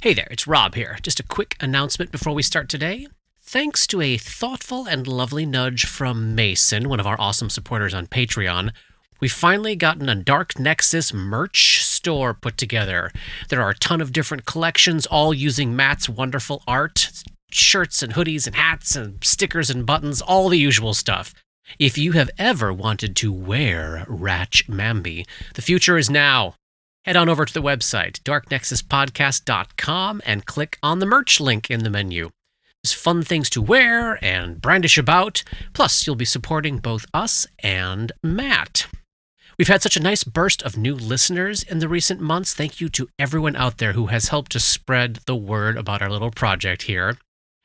Hey there, it's Rob here. Just a quick announcement before we start today. Thanks to a thoughtful and lovely nudge from Mason, one of our awesome supporters on Patreon, we've finally gotten a Dark Nexus merch store put together. There are a ton of different collections, all using Matt's wonderful art. Shirts and hoodies and hats and stickers and buttons, all the usual stuff. If you have ever wanted to wear Ratch Mamby, the future is now. Head on over to the website, darknexuspodcast.com, and click on the merch link in the menu. There's fun things to wear and brandish about, plus you'll be supporting both us and Matt. We've had such a nice burst of new listeners in the recent months. Thank you to everyone out there who has helped to spread the word about our little project here.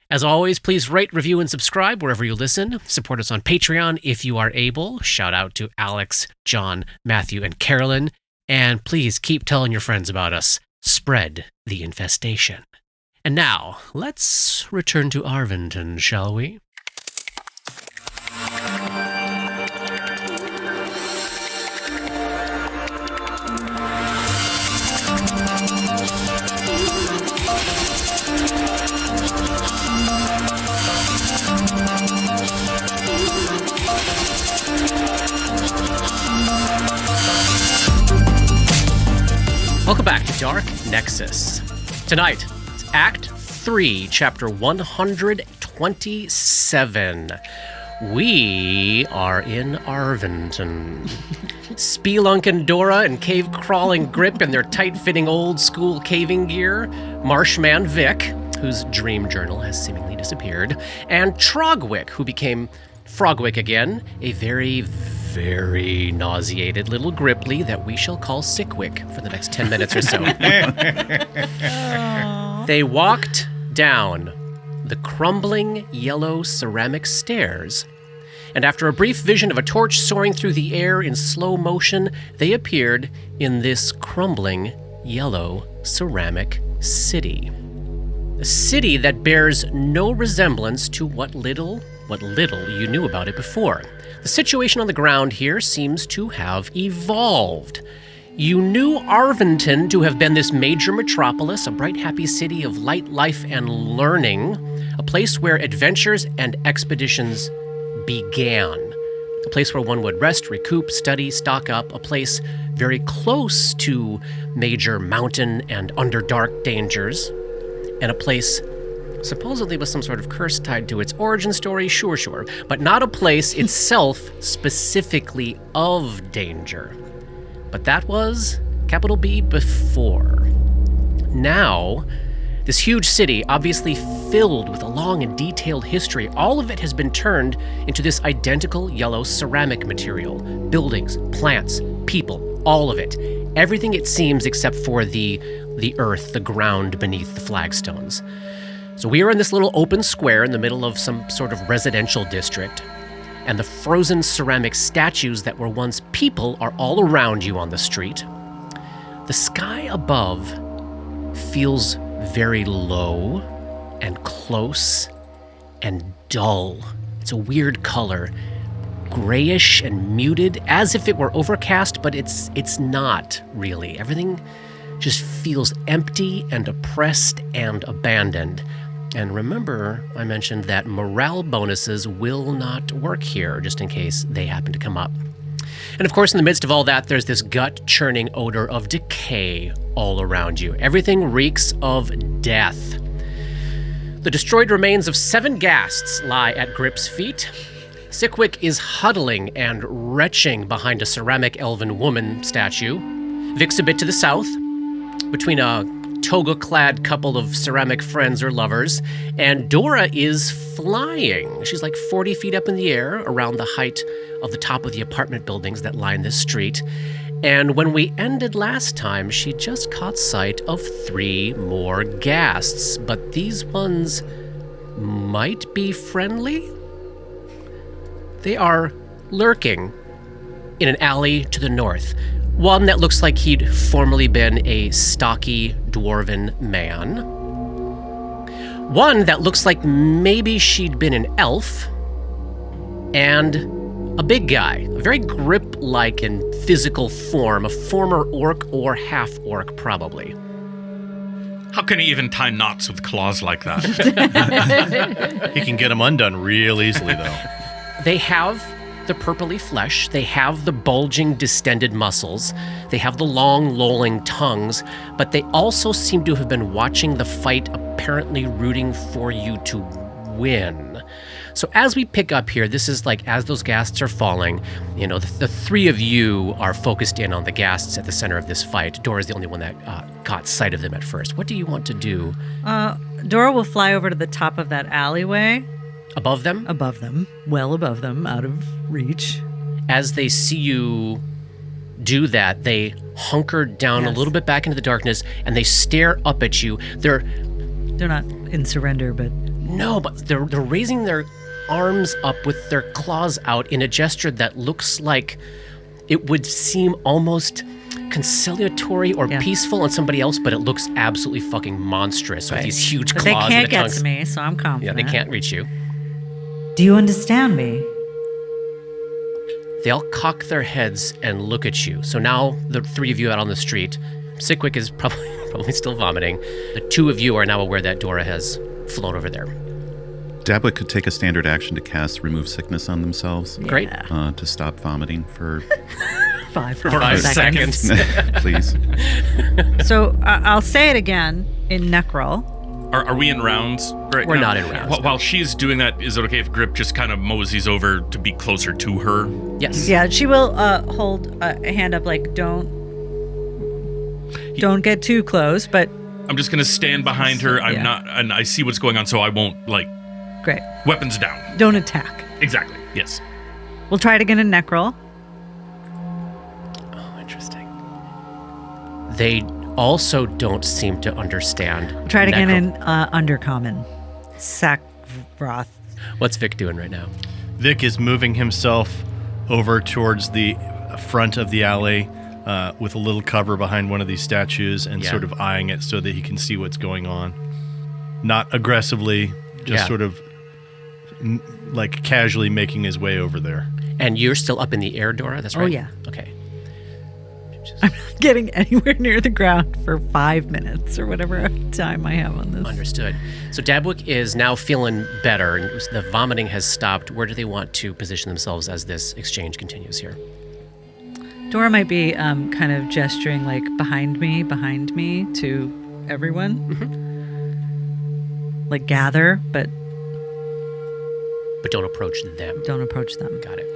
As always, please rate, review, and subscribe wherever you listen. Support us on Patreon if you are able. Shout out to Alex, John, Matthew, and Carolyn. And please keep telling your friends about us. Spread the infestation. And now, let's return to Arvington, shall we? Welcome back to Dark Nexus. Tonight, it's Act 3, Chapter 127. We are in Arvington. Spelunkin' Dora and cave-crawling Grip in their tight-fitting old-school caving gear, Marshman Vic, whose dream journal has seemingly disappeared, and Trogwick, who became Frogwick again, a very nauseated little Gripply that we shall call Sickwick for the next 10 minutes or so. They walked down the crumbling yellow ceramic stairs, and after a brief vision of a torch soaring through the air in slow motion, they appeared in this crumbling yellow ceramic city. A city that bears no resemblance to what little you knew about it before. The situation on the ground here seems to have evolved. You knew Arvington to have been this major metropolis, a bright, happy city of light, life, and learning, a place where adventures and expeditions began, a place where one would rest, recoup, study, stock up, a place very close to major mountain and underdark dangers, and a place supposedly with some sort of curse tied to its origin story, sure, but not a place itself specifically of danger. But that was, capital B, before. Now, this huge city, obviously filled with a long and detailed history, all of it has been turned into this identical yellow ceramic material. Buildings, plants, people, all of it. Everything it seems except for the earth, the ground beneath the flagstones. So we are in this little open square in the middle of some sort of residential district, and the frozen ceramic statues that were once people are all around you on the street. The sky above feels very low and close and dull. It's a weird color, grayish and muted, as if it were overcast, but it's not really. Everything just feels empty and oppressed and abandoned. And remember, I mentioned that morale bonuses will not work here, just in case they happen to come up. And of course, in the midst of all that, there's this gut-churning odor of decay all around you. Everything reeks of death. The destroyed remains of 7 ghasts lie at Grip's feet. Sickwick is huddling and retching behind a ceramic elven woman statue. Vic's a bit to the south, between a toga-clad couple of ceramic friends or lovers, and Dora is flying. She's like 40 feet up in the air, around the height of the top of the apartment buildings that line this street. And when we ended last time, she just caught sight of 3 more ghasts, but these ones might be friendly? They are lurking in an alley to the north. One that looks like he'd formerly been a stocky dwarven man. One that looks like maybe she'd been an elf. And a big guy, a very grip-like and physical form, a former orc or half-orc probably. How can he even tie knots with claws like that? He can get them undone real easily, though. They have the purpley flesh, they have the bulging, distended muscles, they have the long, lolling tongues, but they also seem to have been watching the fight, apparently rooting for you to win. So as we pick up here, this is like as those ghasts are falling, you know, the three of you are focused in on the ghasts at the center of this fight. Dora's the only one that caught sight of them at first. What do you want to do? Dora will fly over to the top of that alleyway. Above them? Above them. Well above them, out of reach. As they see you do that, they hunker down a little bit back into the darkness and they stare up at you. They're not in surrender, but... No, but they're raising their arms up with their claws out in a gesture that looks like it would seem almost conciliatory or peaceful on somebody else, but it looks absolutely fucking monstrous with these huge claws. They can't and the get tongues. to me, so I'm confident. Yeah, they can't reach you. Do you understand me? They all cock their heads and look at you. So now the three of you out on the street, Sickwick is probably still vomiting. The two of you are now aware that Dora has flown over there. Dabwick could take a standard action to cast Remove Sickness on themselves. Great. To stop vomiting for 5 seconds. Please. So I'll say it again in Necrol. Are we in rounds right We're now? not in rounds. While she's doing that, is it okay if Grip just kind of moseys over to be closer to her? Yes. Yeah, she will hold a hand up like, don't get too close, but... I'm just going to stand behind her. I'm not, and I see what's going on, so I won't, Great. Weapons down. Don't attack. Exactly, yes. We'll try it again in Necrol. Oh, interesting. They also don't seem to understand. We'll try it again in Undercommon. Sackvroth. What's Vic doing right now? Vic is moving himself over towards the front of the alley with a little cover behind one of these statues and sort of eyeing it so that he can see what's going on. Not aggressively, just sort of like casually making his way over there. And you're still up in the air, Dora? That's right? Oh, yeah. Okay. I'm not getting anywhere near the ground for 5 minutes or whatever time I have on this. Understood. So Dabwick is now feeling better, and the vomiting has stopped. Where do they want to position themselves as this exchange continues here? Dora might be kind of gesturing like behind me to everyone. Mm-hmm. Like gather, but don't approach them. Don't approach them. Got it.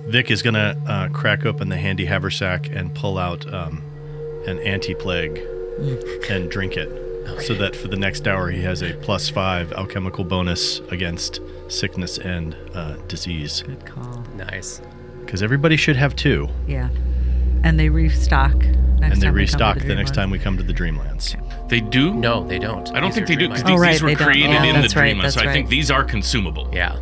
Vic is going to crack open the handy haversack and pull out an anti-plague and drink it. Okay. So that for the next hour he has a +5 alchemical bonus against sickness and disease. Good call. Nice. Because everybody should have 2. Yeah. And they restock next time we come to the the next Dreamlands. time we come to the Dreamlands. They do? No, they don't. I don't think they do, because Oh, right, these were they don't. created Yeah, in the that's right, Dreamlands, that's so I think right. these are consumable. Yeah.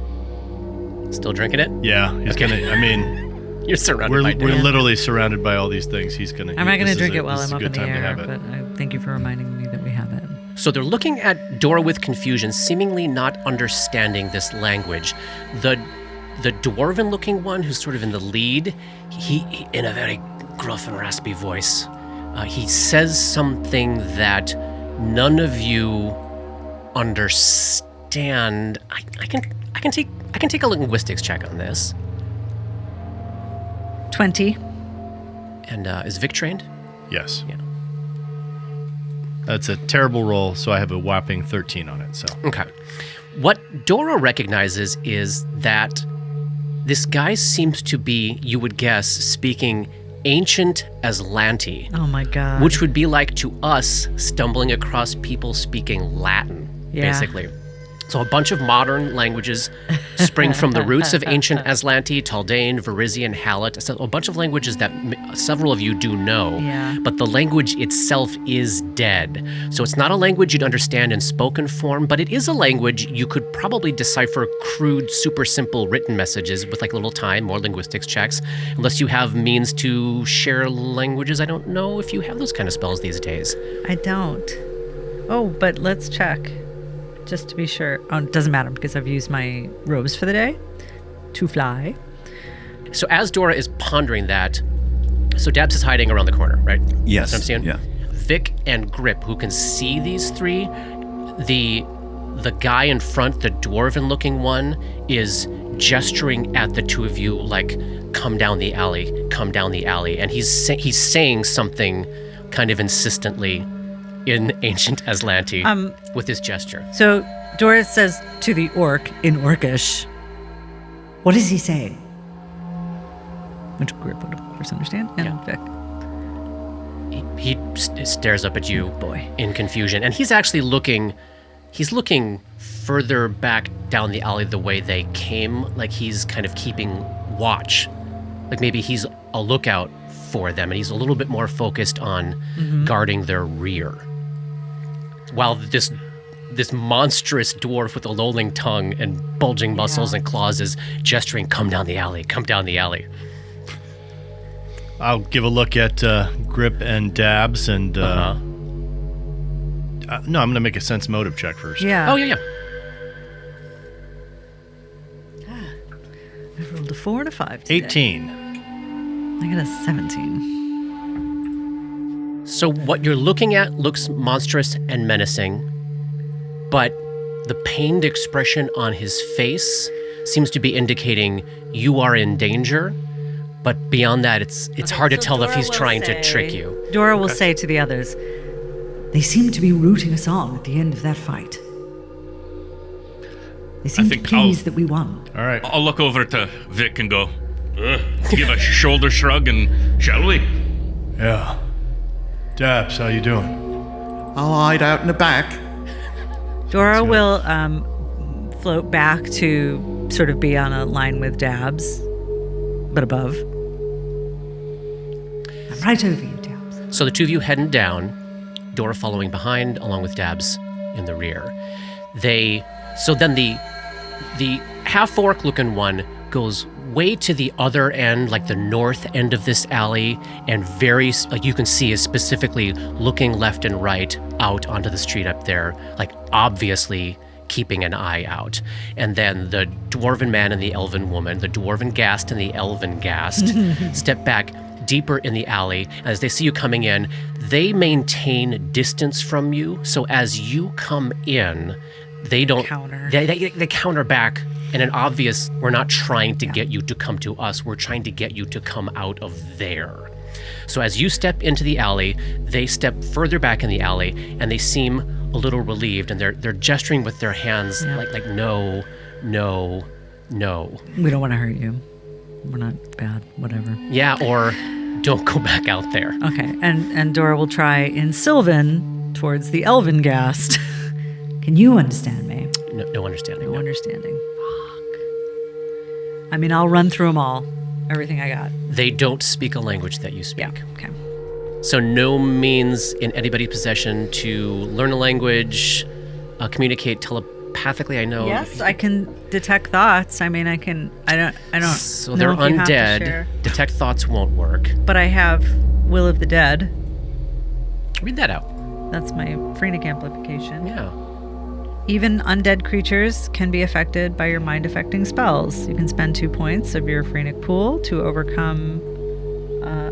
Still drinking it? Yeah, he's Okay. gonna. I mean, You're surrounded we're by we're death. literally surrounded by all these things. He's gonna. I'm not going to this is drink a- it while this is I'm a up in good the time to air, have it. but I thank you for reminding me that we have it. So they're looking at Dora with confusion, seemingly not understanding this language. The dwarven-looking one, who's sort of in the lead, he in a very gruff and raspy voice, he says something that none of you understand. I can take a linguistics check on this. 20. And is Vic trained? Yes. Yeah. That's a terrible roll, so I have a whopping 13 on it. So Okay. What Dora recognizes is that this guy seems to be, you would guess, speaking ancient Aslanti, Oh my God. which would be like to us stumbling across people speaking Latin, basically. So a bunch of modern languages spring from the roots of ancient Aslanti, Taldane, Verizian, Hallet, so a bunch of languages that several of you do know, Yeah. but the language itself is dead. So it's not a language you'd understand in spoken form, but it is a language you could probably decipher crude, super simple written messages with like a little time, more linguistics checks, unless you have means to share languages. I don't know if you have those kind of spells these days. I don't. Oh, but let's check. Just to be sure. Oh, it doesn't matter because I've used my robes for the day to fly. So as Dora is pondering that, so Dabs is hiding around the corner, right? Yes. That's what I'm seeing? Yeah. Vic and Grip, who can see these three. The guy in front, the dwarven-looking one, is gesturing at the two of you like, come down the alley, and he's saying something kind of insistently in ancient Aslanti with his gesture. So Doris says to the orc in Orcish, "What is he saying?" Which Grip would, of course, understand, and Vic. He stares up at you boy. in confusion, and he's looking further back down the alley the way they came, like he's kind of keeping watch. Like maybe he's a lookout for them, and he's a little bit more focused on guarding their rear. While this monstrous dwarf with a lolling tongue and bulging muscles and claws is gesturing, come down the alley. I'll give a look at Grip and Dabs, and no, I'm going to make a sense motive check first. Yeah. Oh, yeah. I rolled a 4 and a 5 today. 18. I got a 17. So what you're looking at looks monstrous and menacing, but the pained expression on his face seems to be indicating you are in danger. But beyond that, it's hard to tell if he's trying to trick you. Dora will say to the others, "They seem to be rooting us on at the end of that fight. They seem think pleased that we won." All right. I'll look over to Vic and go, give a shoulder shrug, and shall we? Yeah. Dabs, how you doing? I'll hide out in the back. Dora will float back to sort of be on a line with Dabs, but above. I'm right over you, Dabs. So the two of you heading down, Dora following behind, along with Dabs in the rear. So then the half-orc looking one goes way to the other end, like the north end of this alley, and like you can see is specifically looking left and right out onto the street up there, like obviously keeping an eye out. And then the dwarven man and the elven woman, the dwarven ghast and the elven ghast, step back deeper in the alley. As they see you coming in, they maintain distance from you. So as you come in, they don't Counter. They counter back in an obvious, we're not trying to get you to come to us, we're trying to get you to come out of there. So as you step into the alley, they step further back in the alley, and they seem a little relieved, and they're gesturing with their hands like no. We don't want to hurt you. We're not bad, whatever. Yeah, or don't go back out there. Okay, and Dora will try in Sylvan towards the elven ghast. Can you understand me? No understanding. No No. understanding. I mean, I'll run through them all. Everything I got. They don't speak a language that you speak. Yeah, okay. So no means in anybody's possession to learn a language, communicate telepathically. I know. Yes, I can detect thoughts. I mean, I don't. So know they're if you have to undead. share. Detect thoughts won't work. But I have Will of the Dead. Read that out. That's my Phrenik amplification. Yeah. Even undead creatures can be affected by your mind-affecting spells. You can spend 2 points of your Phrenik pool to overcome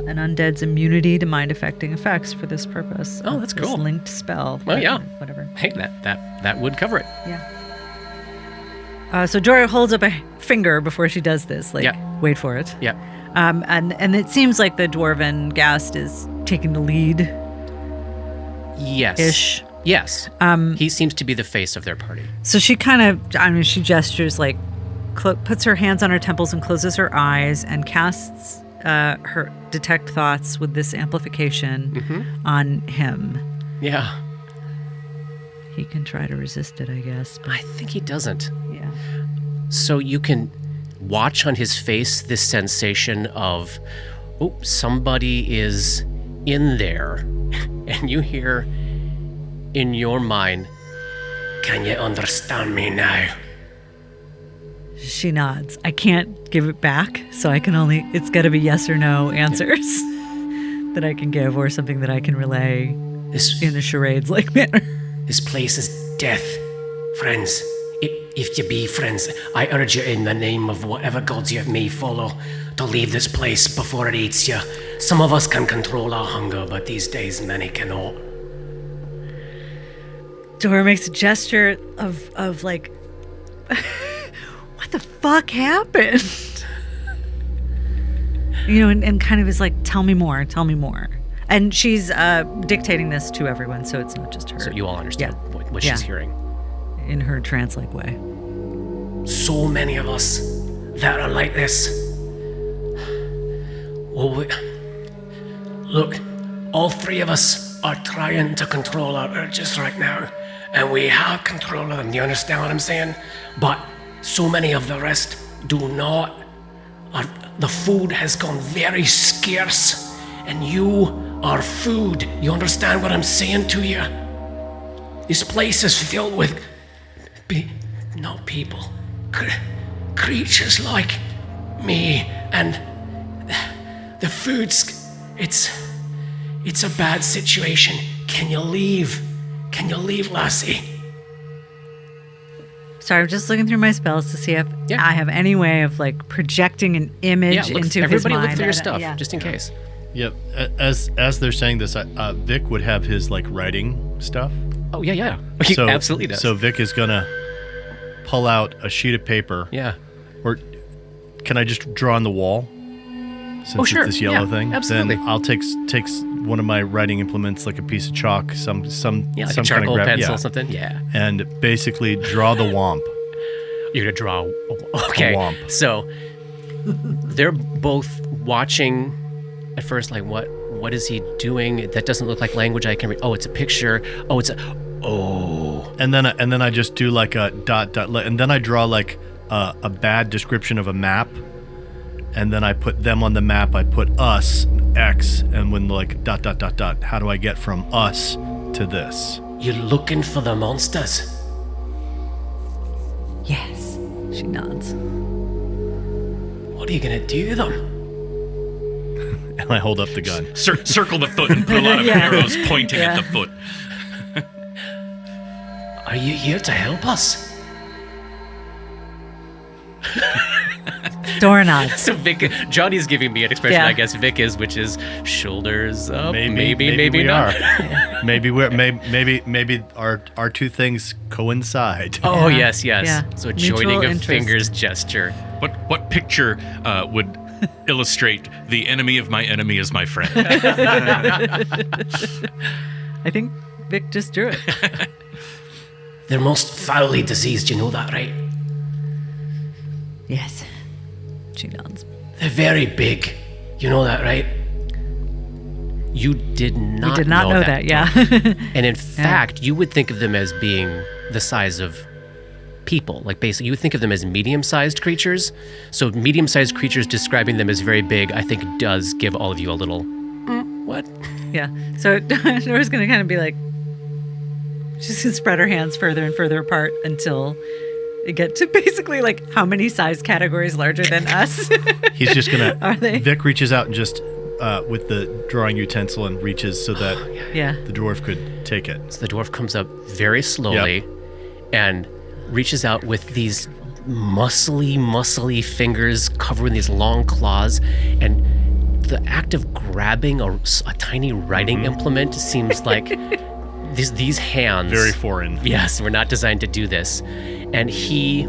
an undead's immunity to mind-affecting effects for this purpose. Oh, that's This cool. linked spell. Well, yeah. Whatever. Hey, that would cover it. Yeah. So Dora holds up a finger before she does this. Like, Yeah. wait for it. Yeah. And it seems like the dwarven ghast is taking the lead. Yes. Ish. Yes. He seems to be the face of their party. So she kind of, she gestures like, puts her hands on her temples and closes her eyes and casts her detect thoughts with this amplification on him. Yeah. He can try to resist it, I guess. But I think he doesn't. yeah. So you can watch on his face this sensation of, oh, somebody is in there. And you hear in your mind, can you understand me now? She nods. I can't give it back, so I can only, it's got to be yes or no answers that I can give, or something that I can relay This, in a charades-like manner. this place is death, friends. If you be friends, I urge you in the name of whatever gods you may follow to leave this place before it eats you. Some of us can control our hunger, but these days many cannot. Dora makes a gesture of like, what the fuck happened? And kind of is like, tell me more. And she's dictating this to everyone, so it's not just her. So you all understand what she's hearing. In her trance-like way. So many of us that are like this. Well, look, all three of us are trying to control our urges right now, and we have control of them. Do you understand what I'm saying? But so many of the rest do not. The food has gone very scarce, and you are food. You understand what I'm saying to you? This place is filled with not people, creatures like me, and the food's, it's a bad situation. Can you leave? Lassie? Sorry, I'm just looking through my spells to see if I have any way of like projecting an image into his mind. Everybody look through your stuff, just in case. Yep. As they're saying this, Vic would have his like writing stuff. Oh yeah. He absolutely does. So Vic is gonna pull out a sheet of paper. Yeah. Or can I just draw on the wall? Since sure. It's this yellow thing. Absolutely. Then I'll take one of my writing implements, like a piece of chalk, some like some a charcoal kind of pencil, something. Yeah. And basically draw the womp. You're gonna draw. Okay. A womp. So they're both watching at first, like what is he doing? That doesn't look like language I can read. Oh, it's a picture. Oh, it's a. Oh. And then I just do like a dot, and then I draw like a bad description of a map, and then I put them on the map. I put us X, and when like dot. How do I get from us to this? You're looking for the monsters. Yes, she nods. What are you gonna do to them? And I hold up the gun. Circle the foot and put a lot of arrows pointing at the foot. Are you here to help us? Dora nods. So Vic, Johnny's giving me an expression. I guess Vic is, which is shoulders up. Maybe not. Maybe our two things coincide. Oh yes. Yeah. So Mutual joining of interest. fingers gesture. What picture would illustrate the enemy of my enemy is my friend? I think Vic just drew it. They're most foully diseased. You know that, right? Yes. She nods. They're very big. You know that, right? You did not. We did not know that. Yeah. And in fact, you would think of them as being the size of people. Like basically, you would think of them as medium-sized creatures. So medium-sized creatures describing them as very big, I think, does give all of you a little what? Yeah. So Nora's gonna kind of be like, she's gonna spread her hands further and further apart until they get to basically like how many size categories larger than us. He's just gonna. Are they? Vic reaches out and just with the drawing utensil and reaches so that the dwarf could take it. So the dwarf comes up very slowly and reaches out with these muscly fingers covered in these long claws, and the act of grabbing a tiny writing implement seems like these hands. Very foreign. Yes, we're not designed to do this. And he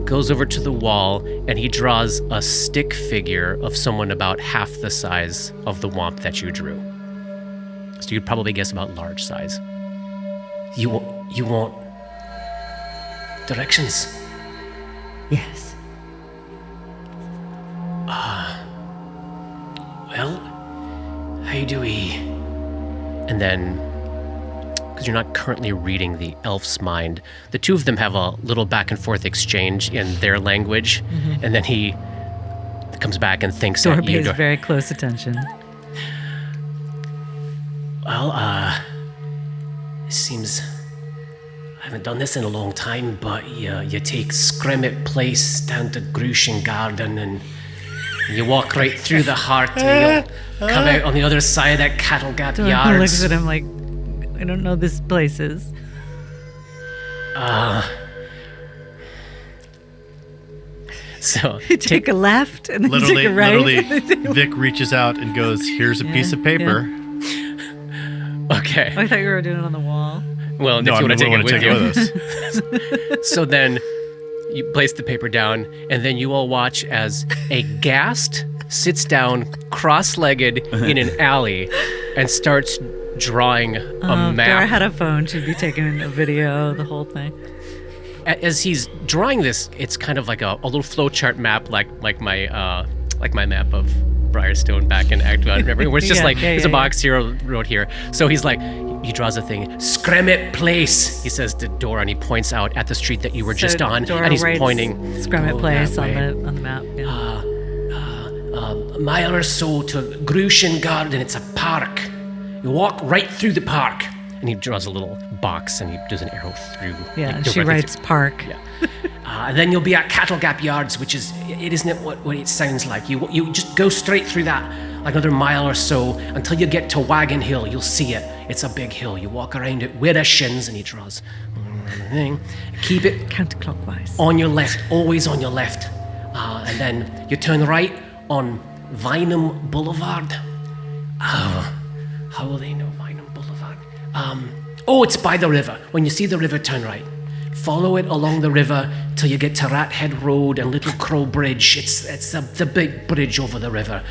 goes over to the wall and he draws a stick figure of someone about half the size of the womp that you drew. So you'd probably guess about large size. You want directions? Yes. Well, how do we... And then, because you're not currently reading the elf's mind, the two of them have a little back and forth exchange in their language, and then he comes back and thinks Dora at you. pays very close attention. Well, it seems I haven't done this in a long time, but you take Scrimmet Place down to Grushin Garden and you walk right through the heart and you'll come out on the other side of that Cattlegap Dora Yards. looks at him like, I don't know this places. So Take a left and then Literally, take a right. literally, Vic reaches out and goes, "Here's a piece of paper." Okay. I thought you were doing it on the wall. Well, No, if you want to take wanna it with you. us. So then you place the paper down, and then you all watch as a ghast sits down cross-legged in an alley and starts drawing a If Dora map. had a phone, she'd be taking a video, the whole thing. As he's drawing this, it's kind of like a little flowchart map, like my map of Briarstone back in Act 1. Remember, where it's just there's a box here, a road here. So he's like, he draws a thing. Scremet Place, he says to Dora, and he points out at the street that you were just on, Dora and he's writes pointing. Scremet "Go Place that on way. the map. Yeah. A mile or so to Grushin Garden. It's a park. You walk right through the park. And he draws a little box and he does an arrow through. Yeah, like, and she directly writes park. Yeah. And then you'll be at Cattle Gap Yards, which is, isn't it what it sounds like? You just go straight through that, like another mile or so, until you get to Wagon Hill. You'll see it. It's a big hill. You walk around it with a shins, and he draws. Keep it Counterclockwise. on your left, always on your left. And then you turn right on Vinum Boulevard. How will they know Vinum Boulevard? It's by the river. When you see the river, turn right. Follow it along the river till you get to Rathead Road and Little Crow Bridge. It's the big bridge over the river.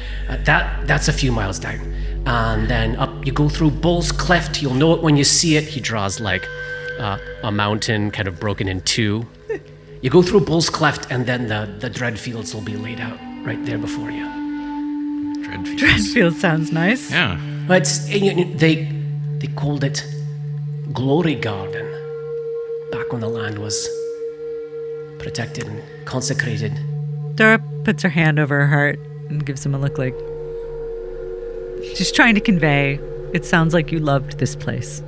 That's a few miles down. And then up, you go through Bull's Cleft. You'll know it when you see it. He draws like a mountain kind of broken in two. You go through Bull's Cleft, and then the Dreadfields will be laid out right there before you. Dreadfield sounds nice. Yeah. But they called it Glory Garden back when the land was protected and consecrated. Dora puts her hand over her heart and gives him a look like she's trying to convey, it sounds like you loved this place.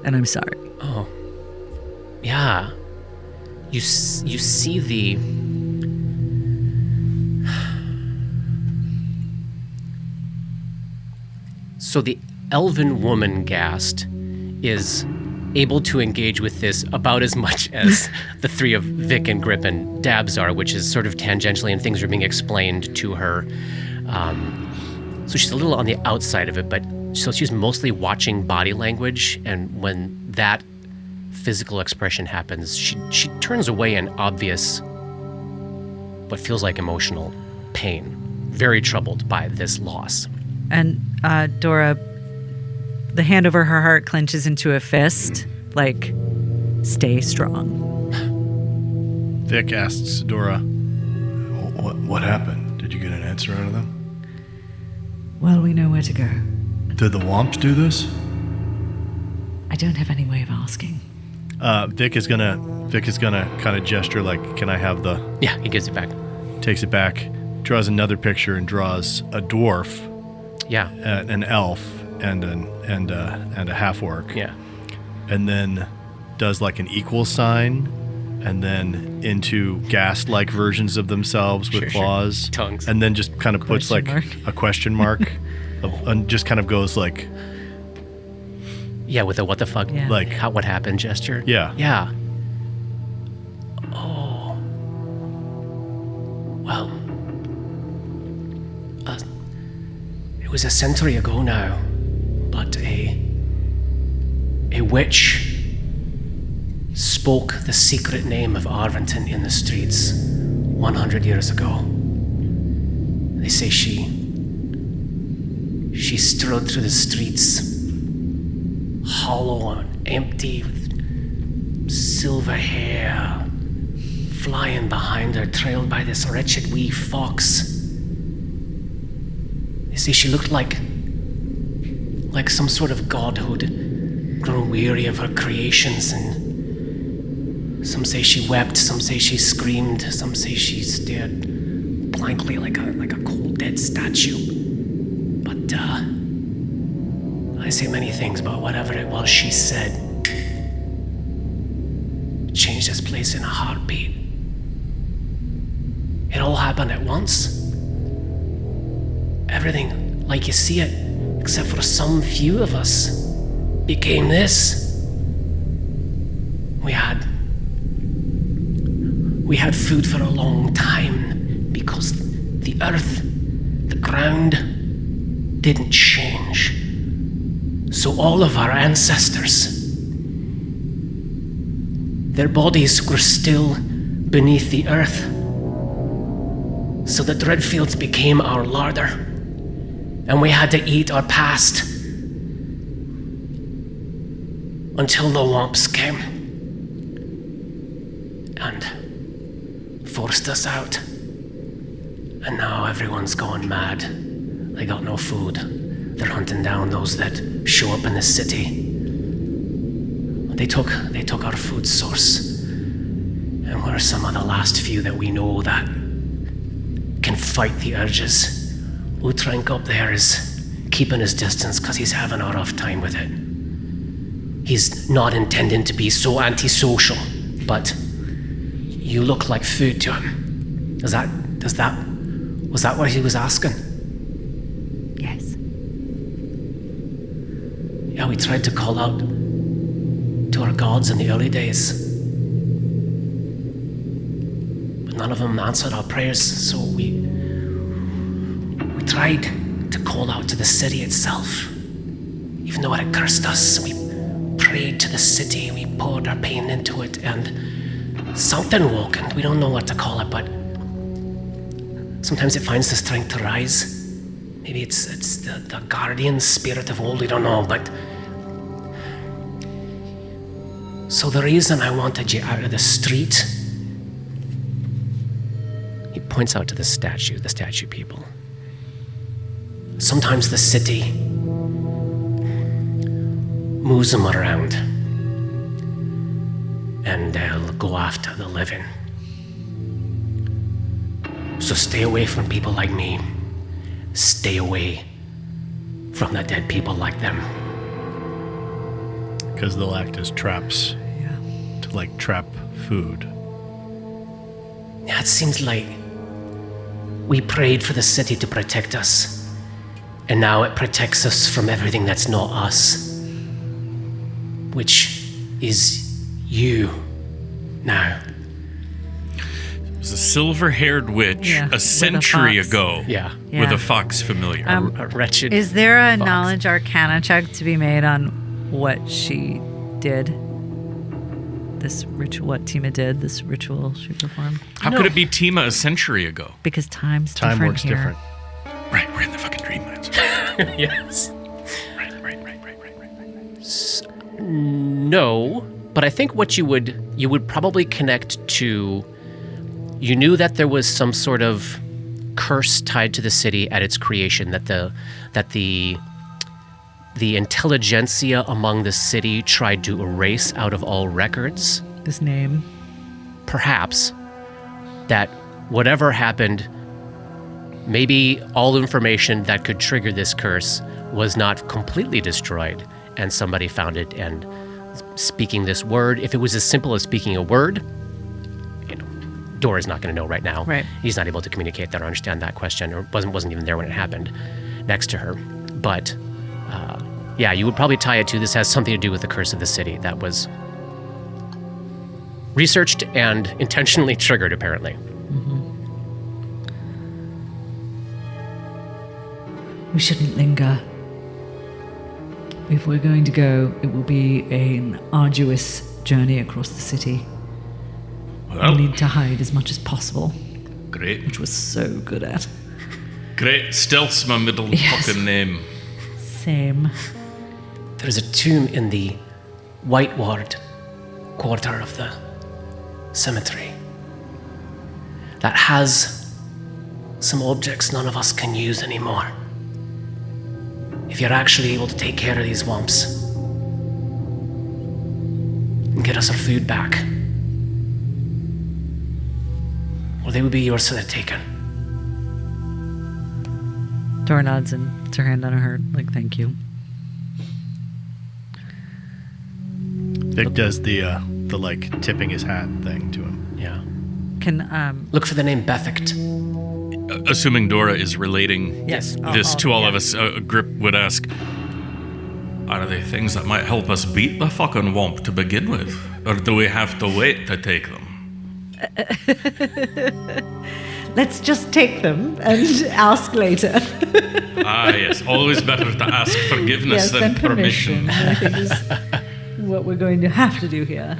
And I'm sorry. Oh, yeah. You see the... So the elven woman ghast is able to engage with this about as much as the three of Vic and Grip and Dabs are, which is sort of tangentially, and things are being explained to her. So she's a little on the outside of it, but so she's mostly watching body language, and when that physical expression happens, she turns away in obvious, what feels like emotional pain, very troubled by this loss. And Dora, the hand over her heart clenches into a fist, like, stay strong. Vic asks Dora, "What happened? Did you get an answer out of them? Well, we know where to go. Did the Womps do this?" I don't have any way of asking. Vic is gonna kind of gesture like, "Can I have the?" Yeah, he gives it back. Takes it back, draws another picture, and draws a dwarf, Yeah, an elf, and a half orc. yeah. And then does like an equal sign, and then into ghast-like versions of themselves with Sure, sure. claws, Tongues. and then just kind of puts like Question mark. a question mark, and just kind of goes like, Yeah, with a what the fuck, Yeah. like, what happened gesture. yeah. Yeah. Oh. Well. It was a century ago now, but a witch spoke the secret name of Arventon in the streets 100 years ago. They say she strode through the streets, hollow and empty, with silver hair flying behind her, trailed by this wretched wee fox. They say she looked like some sort of godhood, grown weary of her creations, and some say she wept, some say she screamed, some say she stared blankly like a cold dead statue. But I say many things, but whatever it was she said changed this place in a heartbeat. It all happened at once. Everything like you see it, except for some few of us, became this. We had food for a long time the earth, the ground, didn't change. So all of our ancestors, their bodies were still beneath the earth. So the Dreadfields became our larder, and we had to eat our past until the Womps came and forced us out. And now everyone's gone mad. They got no food. They're hunting down those that show up in the city. They took our food source, and we're some of the last few that we know that can fight the urges. Utrank up there is keeping his distance because he's having a rough time with it. He's not intending to be so antisocial, but you look like food to him. Was that what he was asking? Yes. Yeah, we tried to call out to our gods in the early days, but none of them answered our prayers, so we tried to call out to the city itself. Even though it had cursed us, we prayed to the city, we poured our pain into it, and something woke, and we don't know what to call it, but sometimes it finds the strength to rise. Maybe it's the guardian spirit of old, we don't know, but... So the reason I wanted you out of the street... He points out to the statue people. Sometimes the city moves them around, and they'll go after the living. So stay away from people like me. Stay away from the dead people like them. Because they'll act as traps. Yeah. To, trap food. Yeah, it seems like we prayed for the city to protect us, and now it protects us from everything that's not us, which is you now. It was a silver-haired witch Yeah, a with century a fox. ago Yeah. with Yeah. a fox familiar. A wretched... Is there a fox. knowledge arcana check to be made on what she did? This ritual, what Tima did, this ritual she performed? How could it be Tima a century ago? Because time's Time different works here. different. Right, we're in the fucking dreamlands. Yes. Right. No, but I think what you would probably connect to... You knew that there was some sort of curse tied to the city at its creation, that the intelligentsia among the city tried to erase out of all records. His name. Perhaps that whatever happened, maybe all information that could trigger this curse was not completely destroyed, and somebody found it and speaking this word. If it was as simple as speaking a word, Dora's not going to know right now. Right. He's not able to communicate that or understand that question, or wasn't even there when it happened next to her. But yeah, you would probably tie it to this has something to do with the curse of the city that was researched and intentionally triggered, apparently. Mm-hmm. We shouldn't linger. If we're going to go, it will be an arduous journey across the city. Well, We need to hide as much as possible, great. which we're so good at. Great. Stealth's my middle Yes. fucking name. Same. There's a tomb in the White Ward quarter of the cemetery that has some objects none of us can use anymore. If you're actually able to take care of these womps and get us our food back, well, they would be yours for the taking. Dora nods and puts her hand on her heart, thank you. Vic does the tipping his hat thing to him. Yeah. Can, Look for the name Bethict. Assuming Dora is relating yes. this to all of us, Grip would ask, are they things that might help us beat the fucking womp to begin with? Or do we have to wait to take them? Let's just take them and ask later. Ah, yes. Always better to ask forgiveness Yes, than permission. I think is what we're going to have to do here.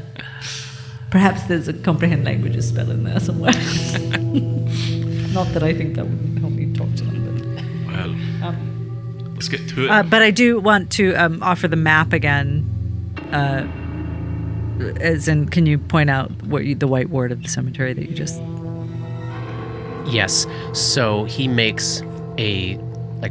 Perhaps there's a comprehend languages spell in there somewhere. Not that I think that would help me talk to them, Well, let's get to it. But I do want to offer the map again. As in, can you point out the white ward of the cemetery that you just... Yes. So he makes a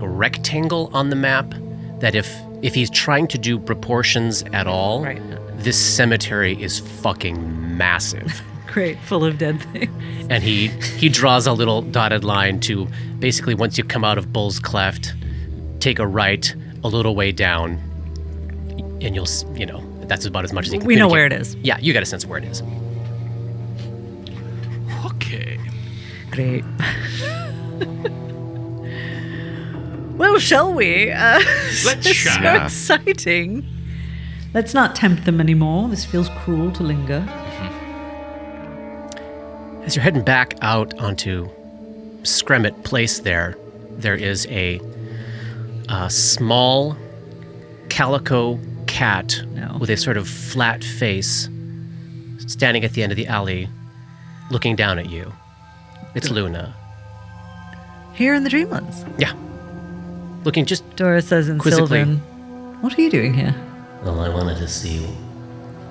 rectangle on the map that if he's trying to do proportions at all, Right. this cemetery is fucking massive. Great, full of dead things. And he draws a little dotted line to basically once you come out of Bull's Cleft, take a right a little way down, and that's about as much as he can. We know where it is. Yeah, you got a sense of where it is. Okay. Great. Well, shall we? Let's so chat. exciting. Let's not tempt them anymore. This feels cruel to linger. As you're heading back out onto Scremet Place there is a small calico cat with a sort of flat face standing at the end of the alley looking down at you. It's Luna. Here in the Dreamlands. Yeah. Looking just... Dora says in Quizzically. Sylvan, what are you doing here? Well, I wanted to see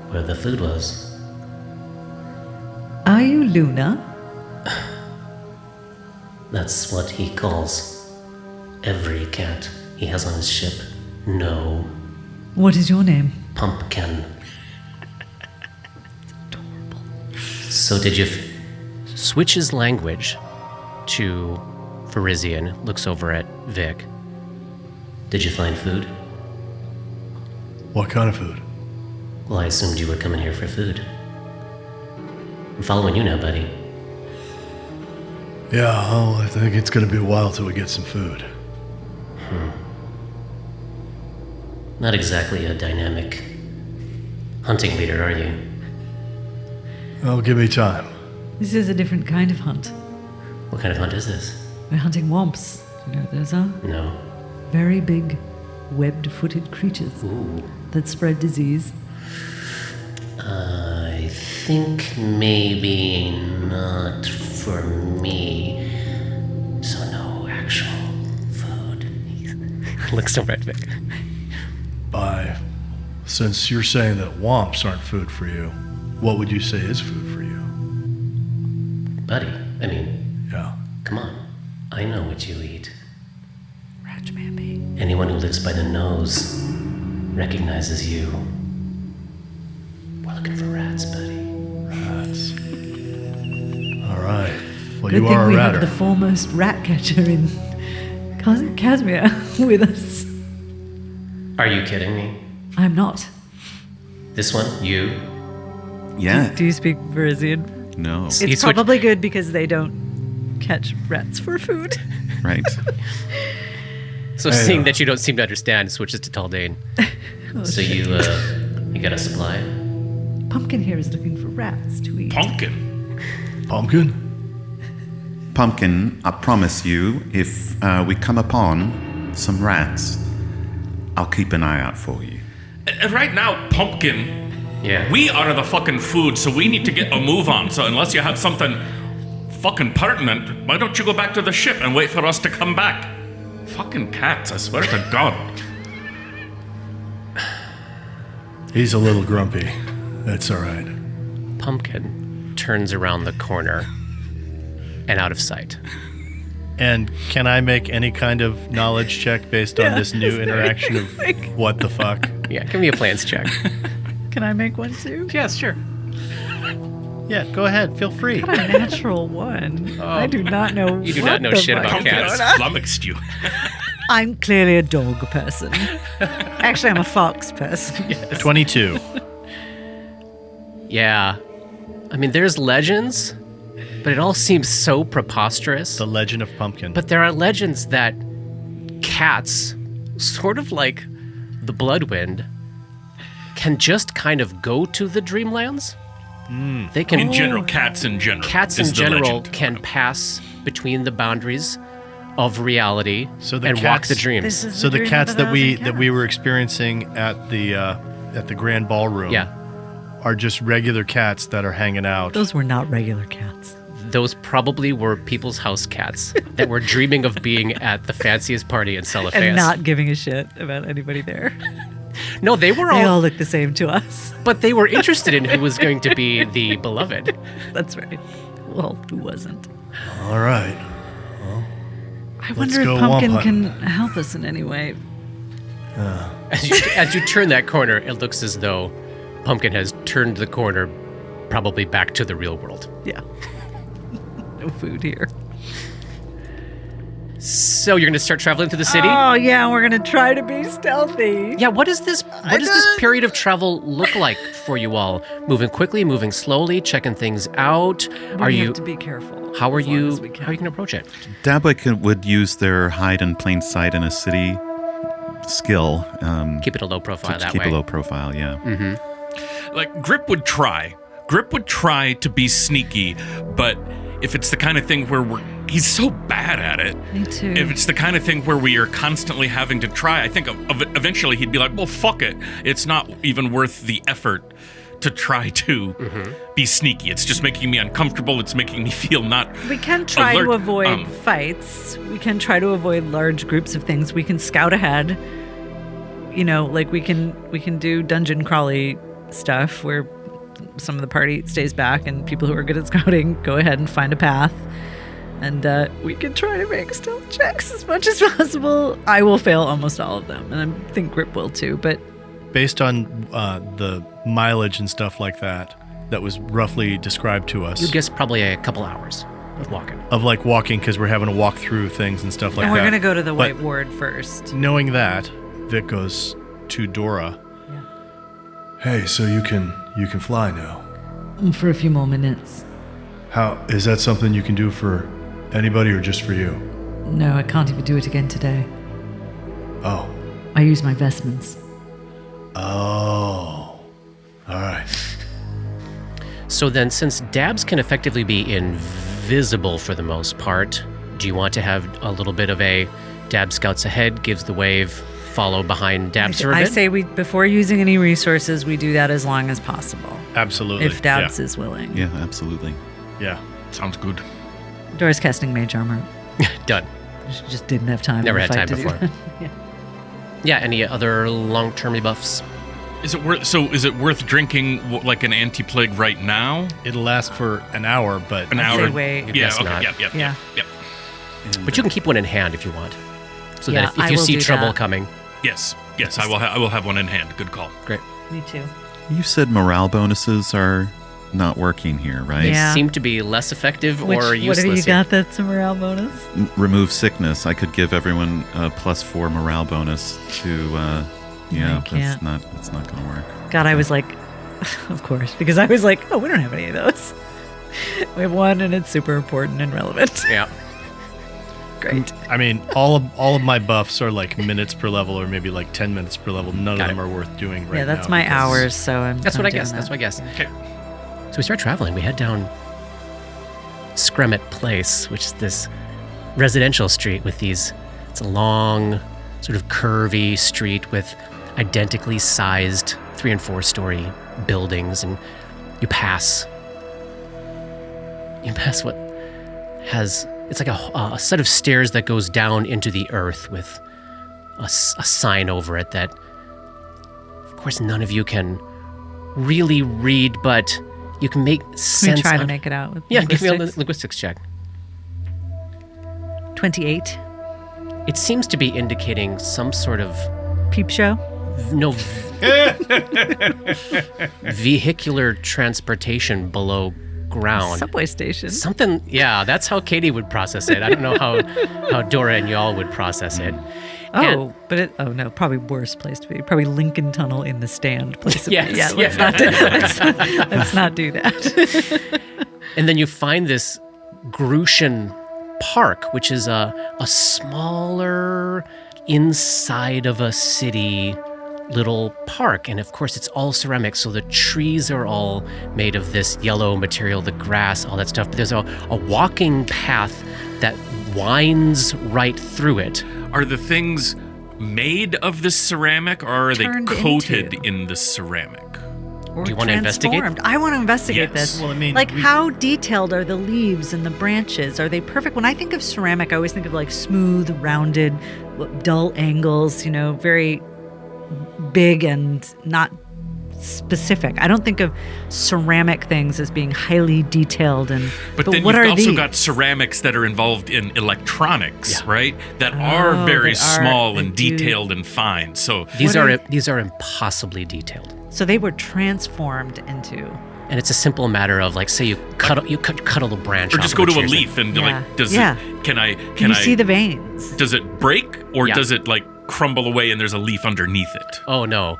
where the food was. Are you Luna? That's what he calls every cat he has on his ship. No, What is your name? Pumpkin. So did you... switches language to Parisian, looks over at Vic. Did you find food? What kind of food? Well, I assumed you were coming here for food. I'm following you now, buddy. Yeah, well, I think it's gonna be a while till we get some food. Not exactly a dynamic hunting leader, are you? Well, give me time. This is a different kind of hunt. What kind of hunt is this? We're hunting womps. You know what those are? No. Very big, webbed-footed creatures Ooh. that spread disease. I think maybe not for me. So no actual food. Looks over at Vic. Since you're saying that womps aren't food for you, what would you say is food for you? Buddy, I mean, Yeah. come on. I know what you eat. Ratchmappy. Anyone who lives by the nose recognizes you. We're looking for rats, buddy. Rats. All right. Well, Good you thing are a we ratter. have the foremost rat catcher in Casimir with us. Are you kidding me? I'm not. This one? You? Yeah. Do you speak Parisian? No. He It's switched- probably good because they don't catch rats for food. Right. So Hey, seeing that you don't seem to understand, switches to Taldane. So you got a supply? Pumpkin here is looking for rats to eat. Pumpkin. Pumpkin? Pumpkin, I promise you, if we come upon some rats, I'll keep an eye out for you. Right now, Pumpkin, Yeah. we are the fucking food, so we need to get a move on. So unless you have something fucking pertinent, why don't you go back to the ship and wait for us to come back? Fucking cats, I swear to God. He's a little grumpy. That's all right. Pumpkin turns around the corner and out of sight. And can I make any kind of knowledge check based on this new interaction of what the fuck? Yeah, give me a plans check. Can I make one too? Yes, sure. Yeah, go ahead. Feel free. A natural one. I do not know. You do what not know the shit fuck about is cats. going That's on. flummoxed you. I'm clearly a dog person. Actually, I'm a fox person. 22. Yeah. I mean, there's legends, but it all seems so preposterous. The Legend of Pumpkin. But there are legends that cats, sort of like the Bloodwind, can just kind of go to the Dreamlands They can In general, cats in general. Cats is in the general legend. can pass between the boundaries of reality So the and walk cats- the dreams. This is So the dream cats of a that we thousand were cats. experiencing at the grand ballroom Yeah. are just regular cats that are hanging out. Those were not regular cats. Those probably were people's house cats that were dreaming of being at the fanciest party in Cellophane. And not giving a shit about anybody there. No, they were They all, all look the same to us. but they were interested in who was going to be the beloved. That's right. Well, who wasn't? All right. I wonder go if Pumpkin womp can help us in any way. As you turn that corner, it looks as though Pumpkin has turned the corner, probably back to the real world. Yeah. No food here. So you're going to start traveling through the city? Oh, yeah, we're going to try to be stealthy. Yeah, what does this period of travel look like for you all? Moving quickly, moving slowly, checking things out. We have to be careful. How are as long you as we how can. are you going to approach it? Dabwick would use their hide in plain sight in a city skill Keep it a low profile to that keep way. a low profile, yeah. Like, Grip would try. Grip would try to be sneaky, but if it's the kind of thing where he's so bad at it. Me too. If it's the kind of thing where we are constantly having to try, I think eventually he'd be like, well, fuck it. It's not even worth the effort to try to be sneaky. It's just making me uncomfortable. It's making me feel not We can try alert. to avoid fights. We can try to avoid large groups of things. We can scout ahead. You know, like we can do dungeon crawly stuff where some of the party stays back and people who are good at scouting go ahead and find a path. And we can try to make stealth checks as much as possible. I will fail almost all of them, and I think Grip will too. But Based on the mileage and stuff like that was roughly described to us. You guess probably a couple hours of walking. Of like walking because we're having to walk through things and stuff like and that. we're gonna go to the But White Ward first. Knowing that, Vic goes to Dora. Yeah. Hey, so you can fly now. For a few more minutes. How is that something you can do for anybody or just for you? No, I can't even do it again today. Oh. I use my vestments. Oh. All right. So then, since dabs can effectively be invisible for the most part, do you want to have a little bit of a dab scouts ahead, gives the wave, follow behind dabs for a I bit? say we before using any resources, we do that as long as possible. Absolutely. If Dabs is willing. Yeah, absolutely. Yeah. Sounds good. Dora's casting mage armor. Done. She just didn't have time. Never in the had fight time to do before. that. Yeah, any other long-term buffs? Is it worth drinking like an anti-plague right now? It'll last for an hour, but An I'd hour? say wait. Yeah. guess Okay. not. Yep. Yeah. But you can keep one in hand if you want. So Yeah, that if I you will see do trouble that. coming, Yes. I will have one in hand. Good call. great. Me too. You said morale bonuses are not working here, right? They Yeah. seem to be less effective Which, or what useless. have you got that's a morale bonus? Remove sickness. I could give everyone a +4 morale bonus to. Yeah, can't. that's not going to work. God, I was like, of course, because I was like, oh, we don't have any of those. We have one, and it's super important and relevant. Yeah. Great. I mean, all of my buffs are like minutes per level or maybe like 10 minutes per level. None Got of them it. are worth doing right now. Yeah, that's my because- hours, so I'm. That's what I'm I guess. doing That's that. what I guess. Okay. So we start traveling. We head down Scremet Place, which is this residential street with these. It's a long, sort of curvy street with identically sized 3- and 4-story buildings, and you pass what has. It's like a set of stairs that goes down into the earth with a sign over it that, of course, none of you can really read, but you can make Can sense. we try to of- make it out with Yeah, give me a linguistics? linguistics check. 28. It seems to be indicating some sort of Peep show. vehicular transportation below ground. Subway station. Something, yeah, that's how Katie would process it. I don't know how Dora and y'all would process it. Oh, but no, probably worse place to be. Probably Lincoln Tunnel in the stand place. Yes, Yeah, let's yeah. let's not do that. And then you find this Grushan Park, which is a smaller inside of a city little park. And of course, it's all ceramic. So the trees are all made of this yellow material, the grass, all that stuff. But there's a walking path that winds right through it. Are the things made of this ceramic, or are they Turned coated into. in the ceramic? Or Do you wanna investigate? transformed. I want to investigate Yes. this. Well, I mean, like, how detailed are the leaves and the branches? Are they perfect? When I think of ceramic, I always think of like smooth, rounded, dull angles, very big and not specific. I don't think of ceramic things as being highly detailed. But then what you've are also these? got ceramics that are involved in electronics, Yeah. right? That are very they are- small they and do. detailed and fine. So These What these are impossibly detailed. So they were transformed into. And it's a simple matter of like, say you cut a little branch or off just of go a to a tree. leaf and Yeah. like, does Yeah. it? Can I? Can you see the veins? Does it break, or Yeah. does it like crumble away and there's a leaf underneath it? Oh no,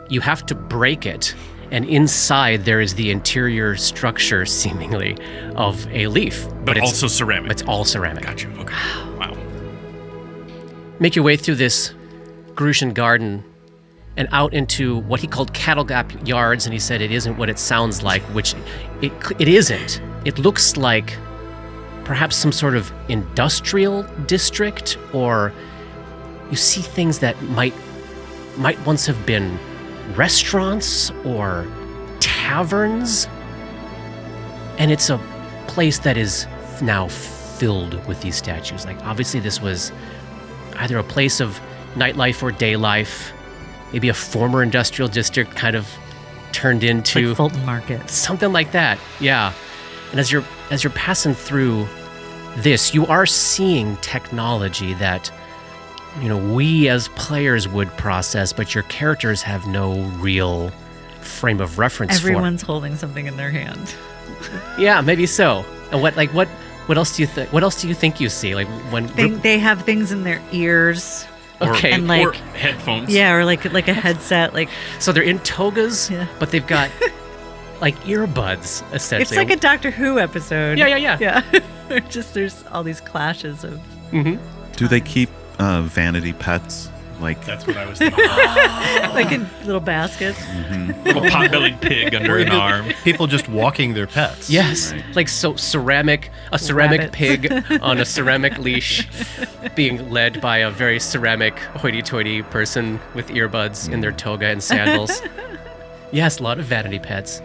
you have to break it, and inside there is the interior structure, seemingly, of a leaf. But it's also ceramic. It's all ceramic. Gotcha. Okay. Wow. Make your way through this Grecian garden and out into what he called cattle gap yards, and he said it isn't what it sounds like, which it isn't. It looks like perhaps some sort of industrial district, or you see things that might once have been restaurants or taverns, and it's a place that is now filled with these statues. Like, obviously this was either a place of nightlife or day life, maybe a former industrial district kind of turned into Like Fulton Market. something like that. Yeah. And as you're passing through this, you are seeing technology that we as players would process, but your characters have no real frame of reference for. Everyone's holding something in their hand. Yeah, maybe so. And what else do you think? What else do you think you see? Like when They have things in their ears. Okay. And like or headphones. Yeah, or like a headset. Like so they're in togas, Yeah. but they've got like earbuds essentially. it's like a Doctor Who episode. Yeah. Yeah. There's all these clashes of. Do they keep vanity pets? Like, That's what I was thinking. Like in little baskets. Little pot-bellied pig under an arm. People just walking their pets. Yes, like so a ceramic Rabbits. pig on a ceramic leash, being led by a very ceramic hoity-toity person with earbuds in their toga and sandals. Yes, a lot of vanity pets.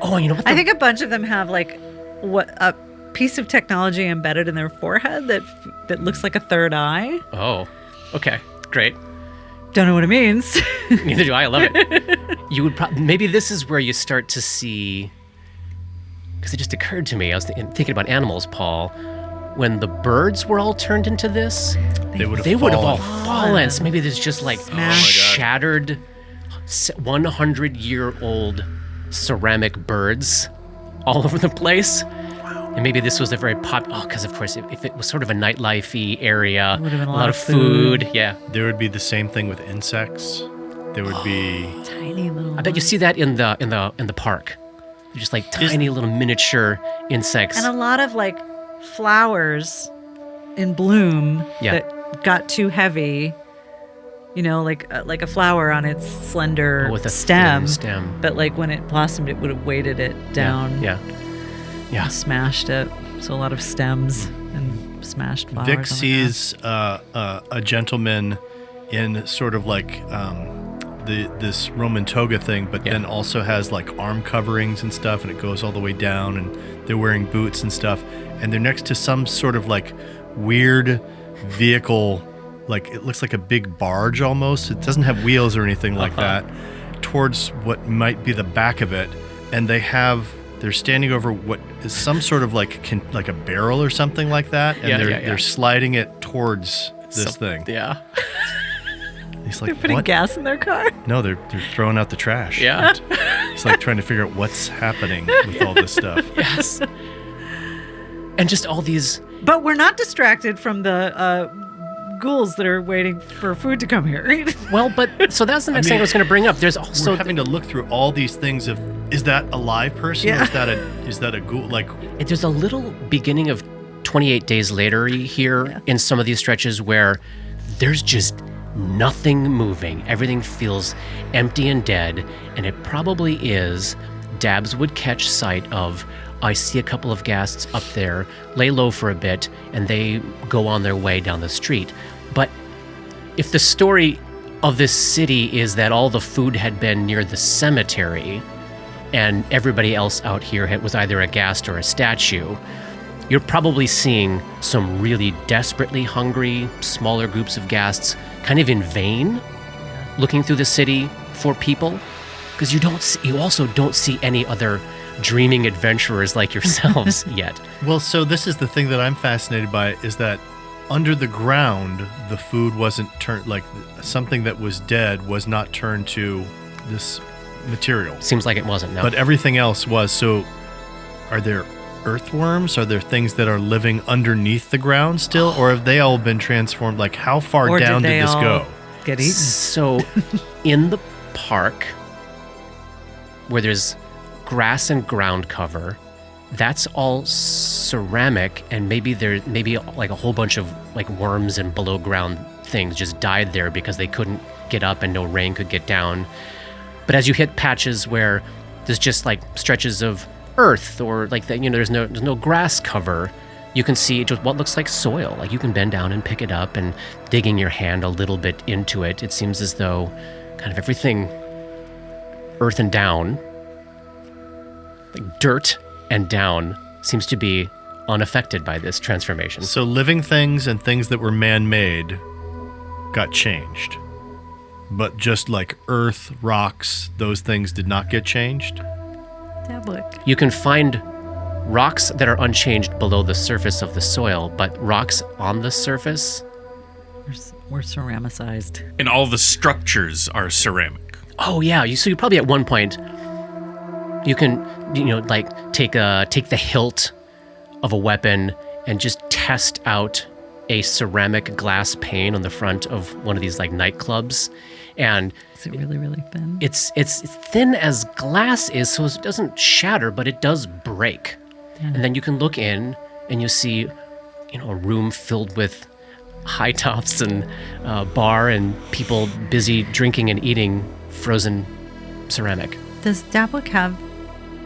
Oh, and you know what? I think a bunch of them have like a piece of technology embedded in their forehead that looks like a third eye. Oh, okay, great. Don't know what it means. Neither do I. I love it. You would maybe this is where you start to see, because it just occurred to me. I was thinking about animals, Paul. When the birds were all turned into this, They would have all fallen. So maybe there's just like Smashed. shattered 100-year-old ceramic birds all over the place. And maybe this was a very because of course, if it was sort of a nightlife-y area, Would have been a lot of food. Yeah. There would be the same thing with insects. There would be Tiny little. I bet you see that in the park. They're just like tiny little miniature insects. And a lot of like flowers in bloom Yeah. that got too heavy. Like a flower on its slender with a stem. thin stem. But like when it blossomed, it would have weighted it down. Yeah. And smashed it. So a lot of stems and smashed flowers. Vic on the sees a gentleman in sort of like this Roman toga thing, but then also has like arm coverings and stuff, and it goes all the way down, and they're wearing boots and stuff, and they're next to some sort of like weird vehicle, like it looks like a big barge almost. It doesn't have wheels or anything like that, towards what might be the back of it, and they're standing over what is some sort of like a barrel or something like that, and they're sliding it towards this thing. Yeah. He's They're like, putting what? gas in their car. No, they're throwing out the trash. Yeah. He's like trying to figure out what's happening with all this stuff. Yes. And just all these. But we're not distracted from the ghouls that are waiting for food to come here. Well, but so that's the next thing I was going to bring up. There's also We're having to look through all these things of, is that a live person? Yeah. Or is that a ghoul? Like, there's a little beginning of 28 Days Later here in some of these stretches where there's just nothing moving. Everything feels empty and dead, and it probably is. Dabs would catch sight of, I see a couple of ghasts up there, lay low for a bit, and they go on their way down the street. But if the story of this city is that all the food had been near the cemetery, and everybody else out here was either a ghast or a statue, you're probably seeing some really desperately hungry, smaller groups of ghasts kind of in vain looking through the city for people, because you also don't see any other dreaming adventurers like yourselves yet. Well, so this is the thing that I'm fascinated by, is that under the ground, the food wasn't turned, like something that was dead was not turned to this material. Seems like it wasn't, no. But everything else was. So are there earthworms? Are there things that are living underneath the ground still? Or have they all been transformed? Like, how far Or down did they did this all go? get eaten? So in the park, where there's grass and ground cover, that's all ceramic, and maybe like a whole bunch of like worms and below ground things just died there because they couldn't get up and no rain could get down. But as you hit patches where there's just like stretches of earth, or like that, there's no grass cover, you can see just what looks like soil. Like you can bend down and pick it up, and digging your hand a little bit into it, it seems as though kind of everything earth and down, like dirt and down, seems to be unaffected by this transformation. So living things and things that were man-made got changed. But just like earth, rocks, those things did not get changed? Dablick. You can find rocks that are unchanged below the surface of the soil, but rocks on the surface... We're ceramicized. And all the structures are ceramic. Oh yeah, so you probably at one point you can like take the hilt of a weapon and just test out a ceramic glass pane on the front of one of these like nightclubs, and Is it really, really thin? it's thin as glass is, so it doesn't shatter, but it does break. Yeah. And then you can look in and you see a room filled with high tops and bar and people busy drinking and eating frozen ceramic. Does Dablick have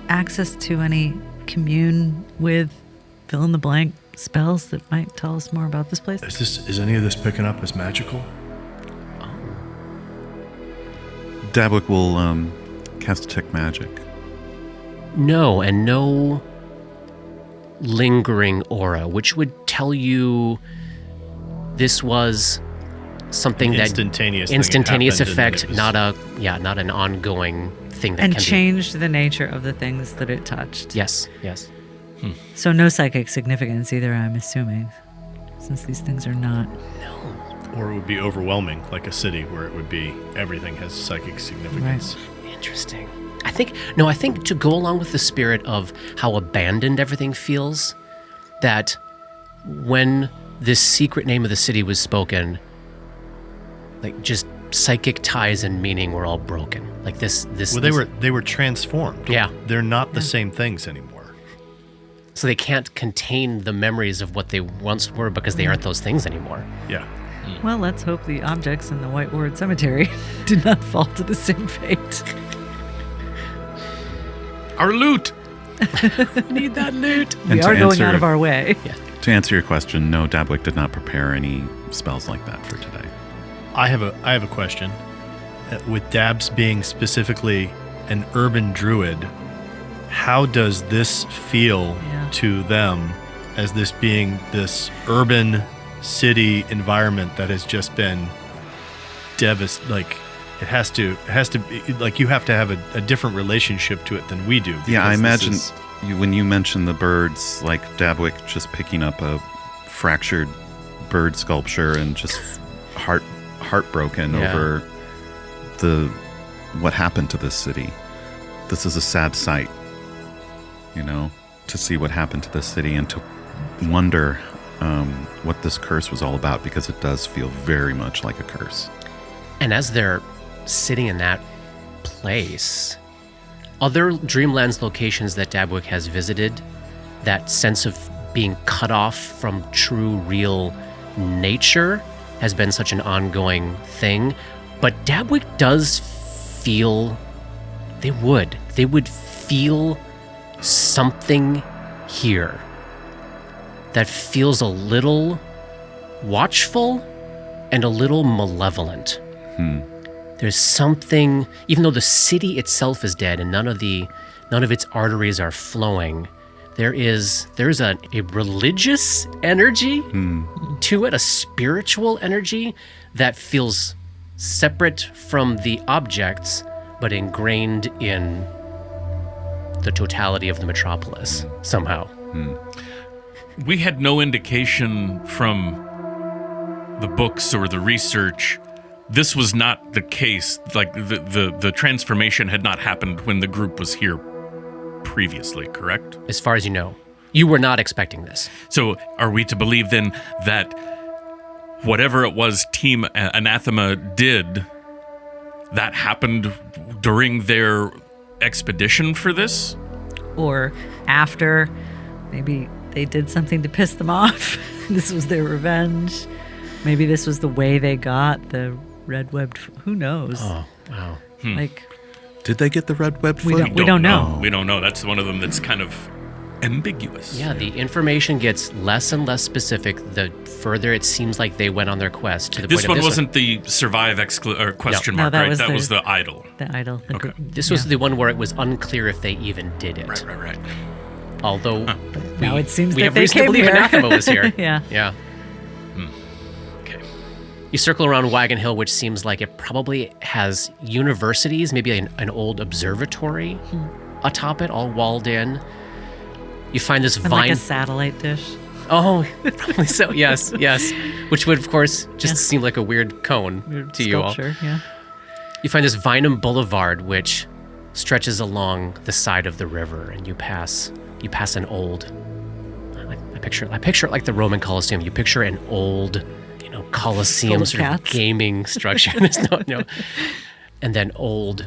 access to any commune with fill-in-the-blank spells that might tell us more about this place? Is any of this picking up as magical? Dabwick will cast Detect Magic. No, and no lingering aura, which would tell you this was something that instantaneous effect, not an ongoing thing that and can changed the nature of the things that it touched. Yes. So no psychic significance either, I'm assuming, since these things are not. Or it would be overwhelming, like a city where it would be everything has psychic significance. Right. Interesting. I think to go along with the spirit of how abandoned everything feels, that when this secret name of the city was spoken, like just psychic ties and meaning were all broken. Like this. Well, they were transformed. Yeah. They're not the same things anymore. So they can't contain the memories of what they once were because they aren't those things anymore. Yeah. Well, let's hope the objects in the White Ward Cemetery did not fall to the same fate. Our loot! Need that loot. And We to are going answer- out of our way. To answer your question, no, Dabwick did not prepare any spells like that for today. I have a question. With Dabs being specifically an urban druid, how does this feel to them as this being this urban city environment that has just been devastated? Like, it has to be like you have to have a different relationship to it than we do. Yeah, I because imagine when you mention the birds, like Dabwick just picking up a fractured bird sculpture and just heartbroken over what happened to this city. This is a sad sight, to see what happened to this city and to wonder what this curse was all about, because it does feel very much like a curse. And as they're sitting in that place, other Dreamlands locations that Dabwick has visited, that sense of being cut off from true, real nature has been such an ongoing thing. But Dabwick does feel they would feel something here that feels a little watchful and a little malevolent. There's something, even though the city itself is dead and none of its arteries are flowing, there's a religious energy to it, a spiritual energy that feels separate from the objects, but ingrained in the totality of the metropolis somehow. We had no indication from the books or the research. This was not the case. Like the transformation had not happened when the group was here previously, correct? As far as you know. You were not expecting this. So are we to believe then that whatever it was Team Anathema did, that happened during their expedition for this? Or after, maybe they did something to piss them off. This was their revenge. Maybe this was the way they got the red webbed. Who knows? Oh, wow. Like, Did they get the red web foot? we don't know. We don't know. That's one of them that's kind of ambiguous. Yeah, the information gets less and less specific the further it seems like they went on their quest. To the This point of one wasn't the survive or question No, mark, that right? was That the- was the idol. The idol. The Okay. This was the one where it was unclear if they even did it. Right. Although Now it seems we that have they reason to came believe here. Anathema was here. Yeah. Yeah. Okay. You circle around Wagon Hill, which seems like it probably has universities, maybe an old observatory atop it, all walled in. You find this And vine. like a satellite dish. Oh, probably so. Yes. Which would, of course, just Yeah. seem like a weird cone to you all. Sculpture, yeah. You find this Vinum Boulevard, which stretches along the side of the river, and you pass an old. I picture it like the Roman Colosseum. You picture an old, Colosseum Full of sort of cats. gaming structure. There's no, and then old.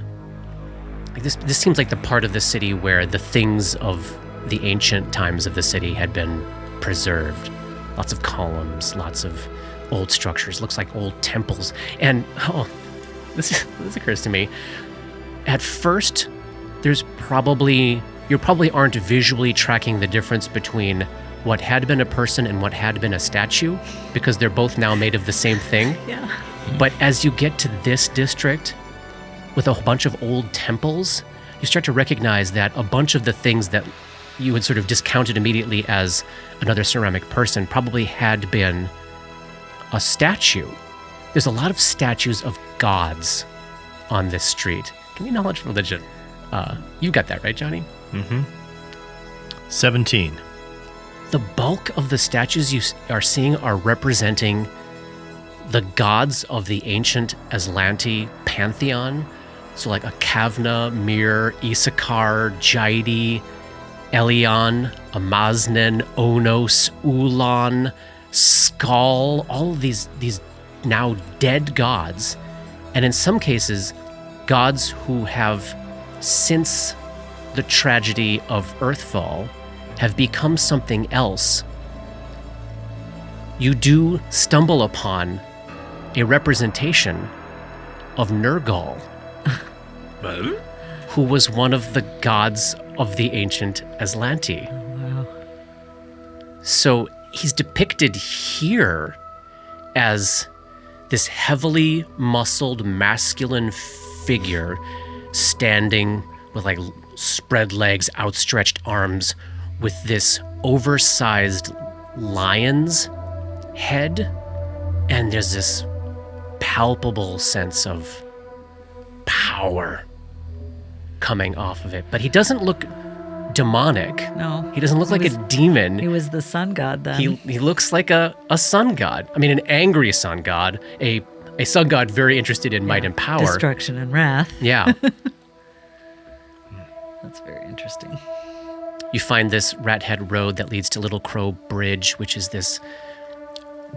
Like this seems like the part of the city where the things of the ancient times of the city had been preserved. Lots of columns, lots of old structures. Looks like old temples. And this occurs to me. At first, you probably aren't visually tracking the difference between what had been a person and what had been a statue, because they're both now made of the same thing. Yeah. But as you get to this district with a bunch of old temples, you start to recognize that a bunch of the things that you had sort of discounted immediately as another ceramic person probably had been a statue. There's a lot of statues of gods on this street. Give me knowledge religion. You got that right, Johnny? 17. The bulk of the statues you are seeing are representing the gods of the ancient Aslanti pantheon. So like a Kavna, Mir, Issachar, Jaidi, Elion, Amaznen, Onos, Ulan, Skal, all of these now dead gods. And in some cases, gods who have, since the tragedy of Earthfall, have become something else. You do stumble upon a representation of Nergal, who was one of the gods of the ancient Aslanti. Wow. So he's depicted here as this heavily muscled masculine figure standing with like spread legs, outstretched arms, with this oversized lion's head, and there's this palpable sense of power coming off of it. But he doesn't look demonic. No. He doesn't look like a demon. He was the sun god then. He looks like a sun god. I mean, an angry sun god, a sun god very interested in might and power. Destruction and wrath. Yeah. That's very interesting. You find this rat head road that leads to Little Crow Bridge, which is this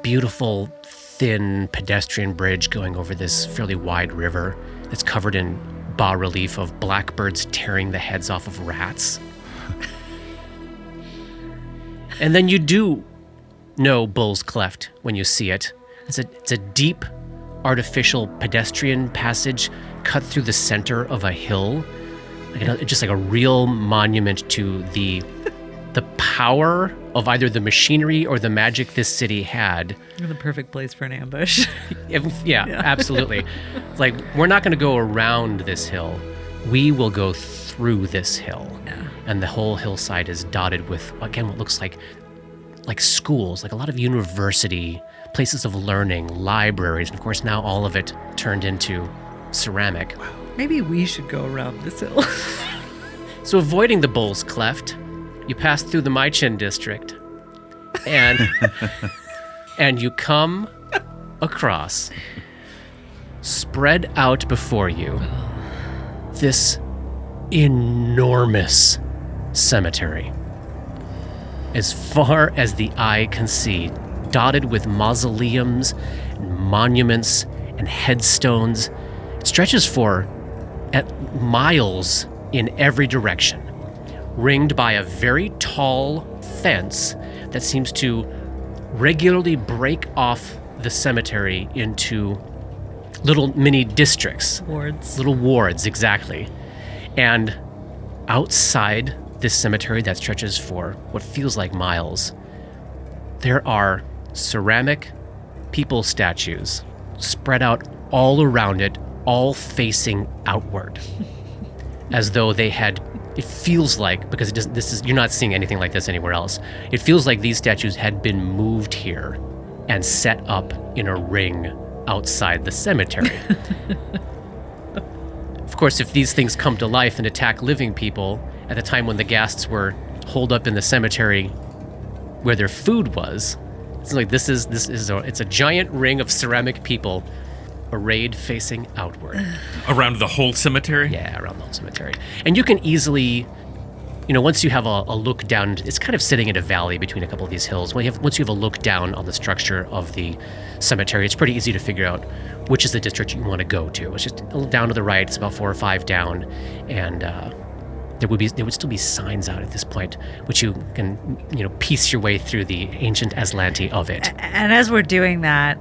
beautiful, thin pedestrian bridge going over this fairly wide river that's covered in bas-relief of blackbirds tearing the heads off of rats. And then you do know Bull's Cleft when you see it. It's a deep, artificial pedestrian passage cut through the center of a hill. Just like a real monument to the power of either the machinery or the magic this city had. You're the perfect place for an ambush. Yeah, absolutely. It's like, we're not going to go around this hill. We will go through this hill. Yeah. And the whole hillside is dotted with, again, what looks like schools, like a lot of university, places of learning, libraries, and of course now all of it turned into ceramic. Maybe we should go around this hill. So avoiding the Bull's Cleft, you pass through the Maichin district, and and you come across, spread out before you, this enormous cemetery. As far as the eye can see, dotted with mausoleums, and monuments, and headstones. It stretches for miles in every direction, ringed by a very tall fence that seems to regularly break off the cemetery into little mini districts. Wards. Little wards, exactly. And outside this cemetery that stretches for what feels like miles, there are ceramic people statues spread out all around it, all facing outward. As though they had, it feels like, because you're not seeing anything like this anywhere else. It feels like these statues had been moved here and set up in a ring outside the cemetery. Of course, if these things come to life and attack living people at the time when the ghasts were holed up in the cemetery where their food was, it's like it's a giant ring of ceramic people arrayed facing outward. Around the whole cemetery? Yeah, around the whole cemetery. And you can easily, once you have a look down, it's kind of sitting in a valley between a couple of these hills. Once you have a look down on the structure of the cemetery, it's pretty easy to figure out which is the district you want to go to. It's just a little down to the right. It's about 4 or 5 down, and there would still be signs out at this point, which you can piece your way through the ancient Aslanti of it. And as we're doing that,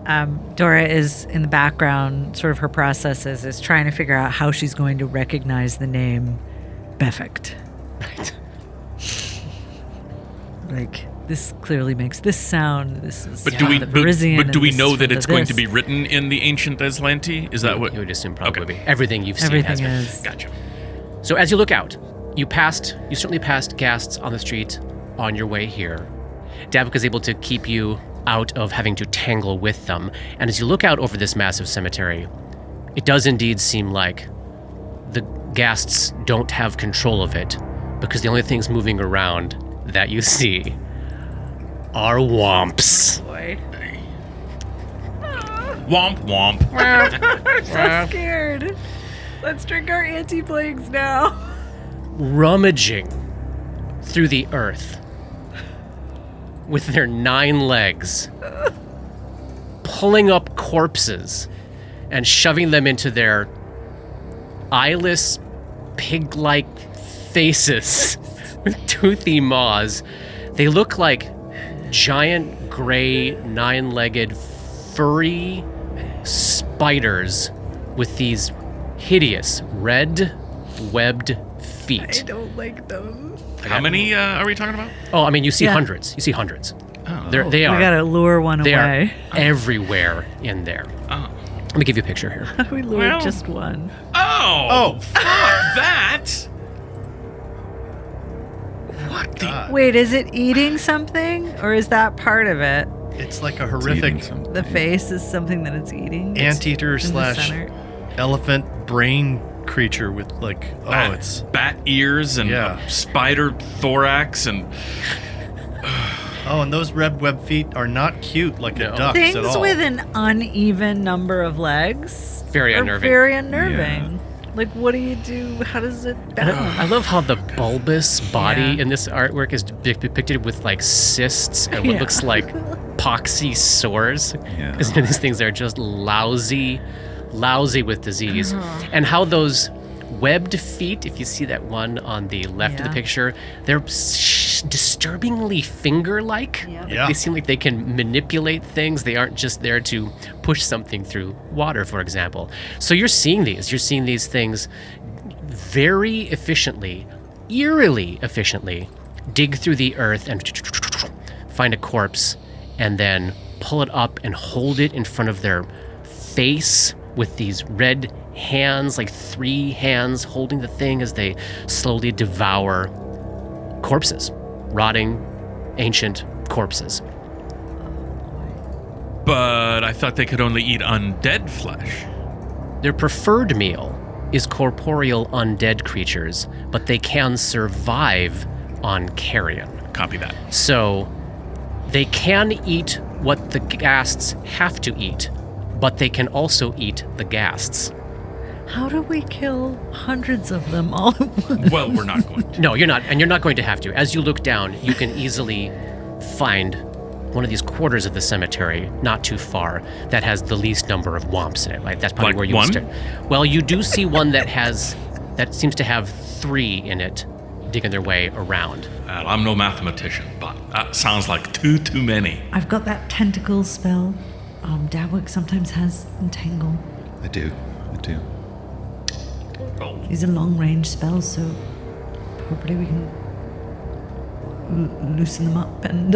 Dora is in the background. Sort of her processes is trying to figure out how she's going to recognize the name Befect. Right. Like, this clearly makes this sound. This is But do we the Parisian, but do we and this know is that from it's the going this. to be written in the ancient Aslanti? Is that what You would assume probably Okay. be. Everything you've seen has Everything been. is. Gotcha. So as you look out, you certainly passed ghasts on the street on your way here. Davik is able to keep you out of having to tangle with them. And as you look out over this massive cemetery, it does indeed seem like the ghasts don't have control of it, because the only things moving around that you see are womps. Boy. Womp womp. I'm so scared. Let's drink our anti-plagues now. Rummaging through the earth with their 9 legs, pulling up corpses and shoving them into their eyeless, pig-like faces with toothy maws. They look like giant, gray, 9-legged, furry spiders with these hideous, red, webbed feet. I don't like them. How many are we talking about? Oh, I mean, you see Yeah. hundreds. You see hundreds. Oh. They We are. gotta lure one They away. are everywhere in there. Oh. Let me give you a picture here. How do we lure Well- just one? Oh, fuck that! What the? Wait, is it eating something, or is that part of it? It's like a It's horrific eating something. The face is something that it's eating. anteater in the slash center. elephant brain creature with like it's bat ears and Yeah. a spider thorax and and those red web feet are not cute like No. a duck's Things at all. with an uneven number of legs. Very are unnerving. Very unnerving. Like, what do you do? How does it balance? I love how the bulbous body Yeah. in this artwork is depicted with like cysts and what Yeah. looks like poxy sores. Yeah. Because these things are just lousy with disease. And how those webbed feet, if you see that one on the left of the Yeah. picture, they're disturbingly finger-like. Yeah. They seem like they can manipulate things. They aren't just there to push something through water, for example. So you're seeing these things very efficiently, eerily efficiently, dig through the earth and find a corpse and then pull it up and hold it in front of their face with these red hands, like 3 hands holding the thing as they slowly devour corpses, rotting, ancient corpses. But I thought they could only eat undead flesh. Their preferred meal is corporeal undead creatures, but they can survive on carrion. Copy that. So they can eat what the ghasts have to eat, but they can also eat the ghasts. How do we kill hundreds of them all at once? Well, we're not going to. No, you're not, and you're not going to have to. As you look down, you can easily find one of these quarters of the cemetery, not too far, that has the least number of womps in it. Like that's probably Like where you one? start. Well, you do see one that seems to have 3 in it, digging their way around. Well, I'm no mathematician, but that sounds like too many. I've got that tentacle spell. Dabwick sometimes has entangle. I do. These are long-range spells, so hopefully we can loosen them up and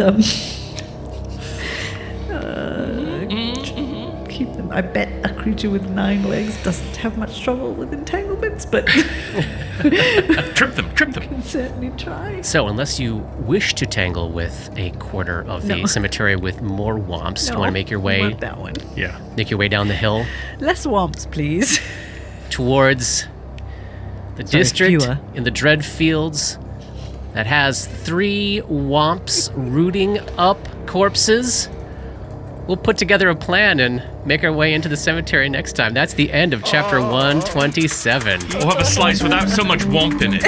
keep them. I bet a creature with 9 legs doesn't have much trouble with entanglements, but Trip them. can certainly try. So, unless you wish to tangle with a quarter of the No. cemetery with more womps, do you No, want to make your way want that one. Yeah. down the hill Less womps, please. towards the Sorry, district fewer. in the Dread Fields that has 3 womps rooting up corpses? We'll put together a plan and make our way into the cemetery next time. That's the end of chapter 127. We'll have a slice without so much womp in it.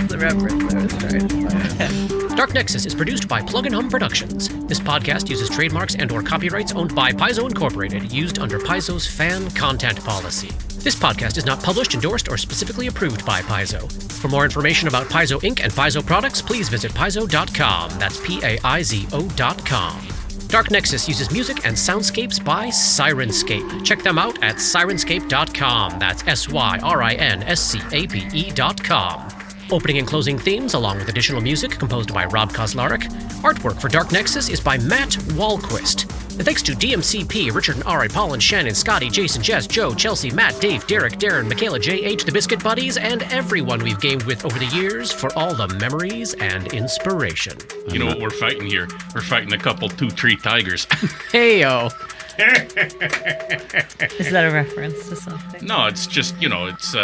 The reference I was trying to find. Dark Nexus is produced by Plug and Hum Productions. This podcast uses trademarks and/or copyrights owned by Paizo Incorporated, used under Paizo's fan content policy. This podcast is not published, endorsed, or specifically approved by Paizo. For more information about Paizo Inc. and Paizo products, please visit paizo.com. That's PAIZO.com. Dark Nexus uses music and soundscapes by Syrinscape. Check them out at Syrinscape.com. That's SYRINSCAPE.com. Opening and closing themes, along with additional music composed by Rob Kauzlaric. Artwork for Dark Nexus is by Matt Wahlquist. And thanks to DMCP, Richard and Ari, Paul and Shannon, Scotty, Jason, Jess, Joe, Chelsea, Matt, Dave, Derek, Darren, Michaela, J.H., the Biscuit Buddies, and everyone we've gamed with over the years for all the memories and inspiration. You know what we're fighting here? We're fighting a couple 2-tree tigers. Heyo! Is that a reference to something? No, it's just, it's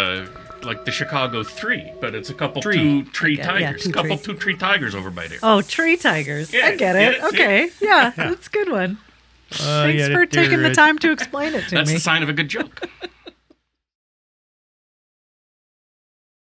like the Chicago 3, but it's a couple Tree. 2-tree Yeah, tigers. two Couple trees. 2-tree tigers over by there. Oh, tree tigers. Yeah, I get it. yeah, see? Okay. Yeah, that's a good one. Thanks for taking the time to explain it to That's me. the sign of a good joke.